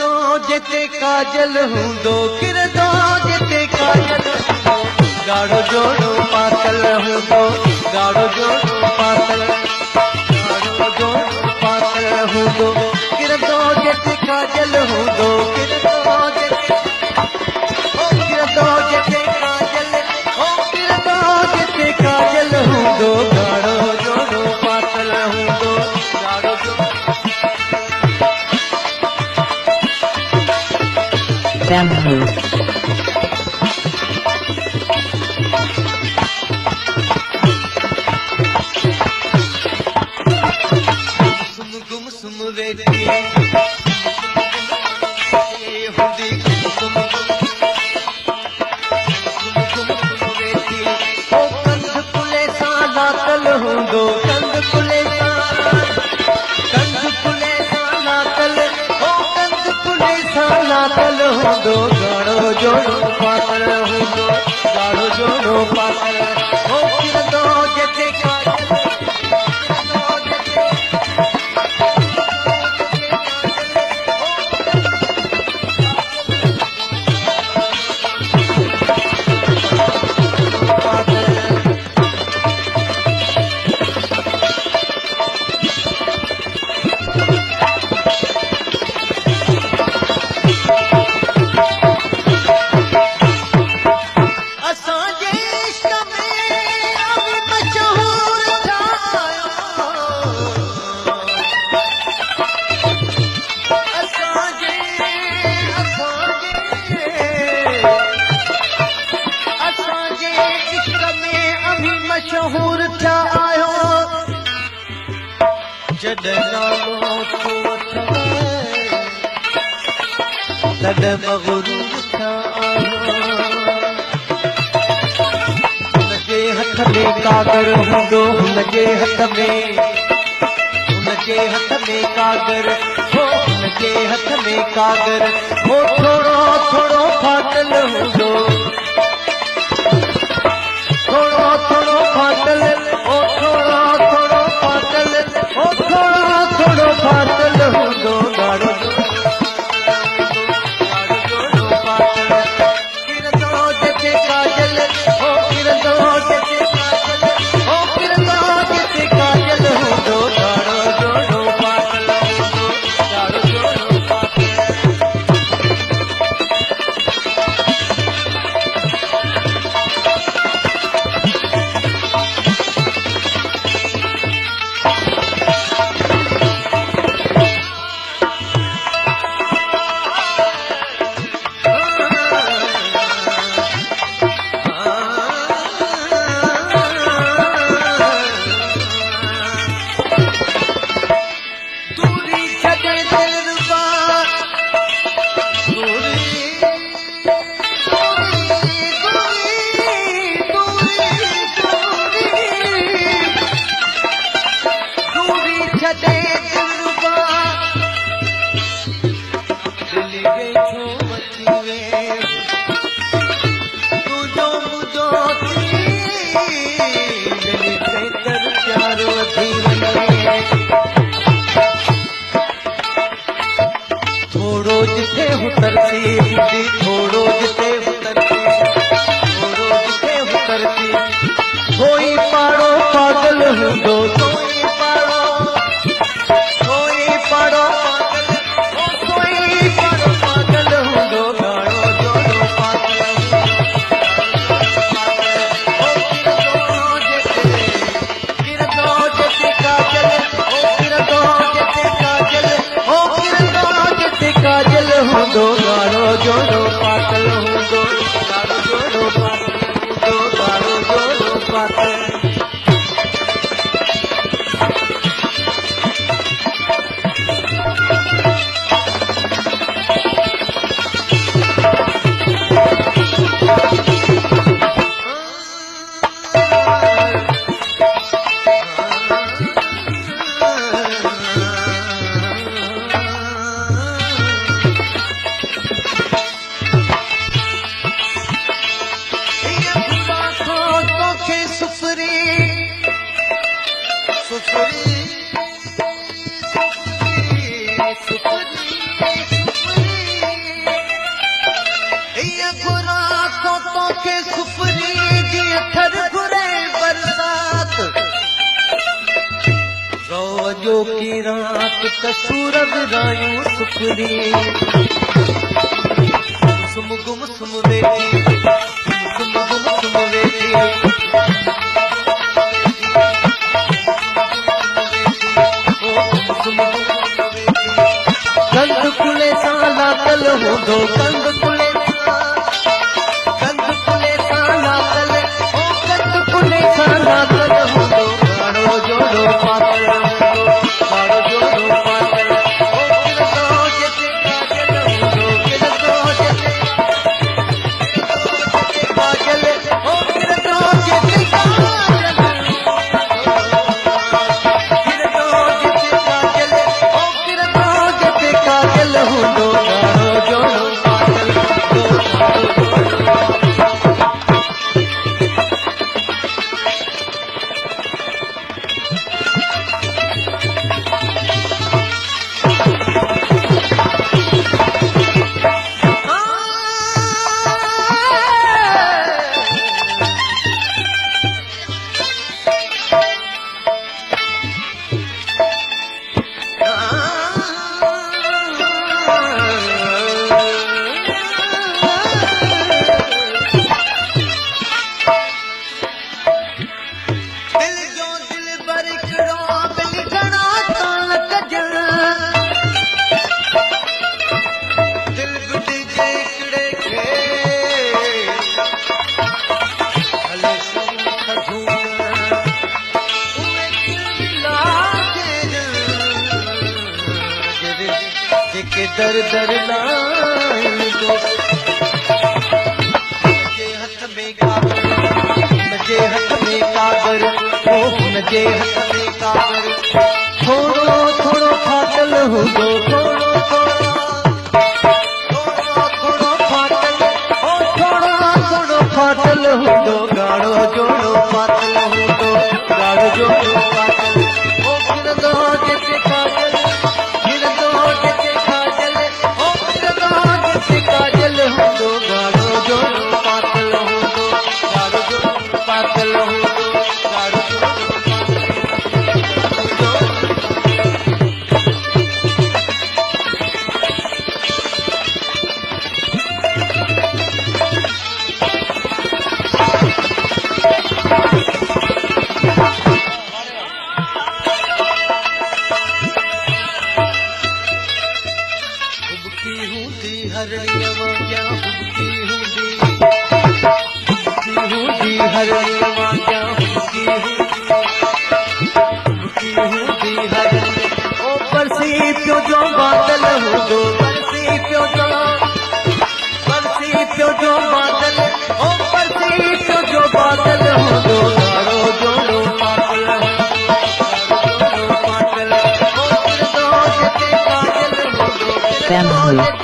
किरदो जिते काजल हूंदो किरदो जिते काजल हूंदो गाढ़ो जोड़ो पातल हूंदो गाढ़ो जोड़ो पातल हूंदो किरदो जिते काजल हूंदो किरदो जिते काजल किरदो जिते काजल हूंदो गाढ़ो जोड़ो पातल हूंदो गाढ़ो जोड़ो Bamboo. गुमसुम वेठी हुंदी गुमसुम वेठी ओ कंध पुले सां लातल हूंदो कंध पुले सां लातल ओ कंध पुले सां लातल हूंदो गाढ़ो जोड़ो पातल हूंदो गाढ़ो जोड़ो पातल ओ किरदो जिते मशहूर थिया आयो जॾहिं नालो तो वठो तॾहिं मग़रूर थिया आयो हुनजे हथ में कागर हूंदो हुनजे हथ में कागर हो हुनजे हथ में कागर हो थोड़ो थोड़ो फाटल हूंदो थोड़ो थोड़ो फाटल ओ थोड़ो थोड़ो फाटल ओ थोड़ो थोड़ो फाटल हूंदो गाढ़ो जोड़ो पातल किरदो जिते काजल ओ किरदो जिते काजल ओ किरदो जिते काजल हूंदो गाढ़ो जोड़ो पातल हूंदो गाढ़ो जोड़ो पातल थोड़ो जिते उतरती थोड़ो जिते उतरती कोई पाड़ो पागल हूंदो कोई पाड़ो पागल हूंदो गाढ़ो जोड़ो पातल किरदो जिते काजल ओ किरदो जिते काजल ओ किरदो जिते काजल हूंदो गाढ़ो जोड़ो पातल हूंदो गाढ़ो जोड़ो पातल हूंदो गाढ़ो जोड़ो पातल सुपरी सुपरी जी थर घुरे बरसात रोजो की रात कसूर विरायूं सुपरी सुम गुम सुम वेठी सुम गुम सुम वेठी कंद कुले सां लातल हूंदो कंद कुले सां लातल ओ कंद कुले सां लातल हूंदो गाड़ो जोड़ो पातल हूंदो गाड़ो जोड़ो पातल ओ किरदो जिते काजल हूंदो किरदो जिते काजल ओ किरदो जिते काजल किरदो जिते काजल ओ किरदो जिते काजल हूंदो गाड़ो जोड़ो पातल हूंदो गाड़ो जोड़ो के दर दर लाइंदो मुझे हथ में कागर मुझे हथ में कागर ओ मुझे हथ में कागर थोड़ो थोड़ो फाटल हूंदो थोड़ो थोड़ो फाटल ओ थोड़ो थोड़ो फाटल हूंदो गाड़ो जोड़ो पातल हूंदो गाड़ो जोड़ो पातल ओ किरदो जिते काजल किरदो जिते काजल ओ किरदो जिते काजल हूंदो गाड़ो जोड़ो पातल हूंदो गाड़ो जोड़ो पातल हूंदो गाड़ो जोड़ो हुबकी हूंदी हरणिया वांग्या हुबकी हूंदी हरणिया वांग्या हुबकी हूंदी हरणिया ओ बरसी पियो जो बादल हूंदो बरसी पियो जो बादल ओ बरसी पियो जो बादल हूंदो गाड़ो जोड़ो पातल हूंदो गाड़ो जोड़ो पातल ओ किरदो जिते काजल हूंदो Family.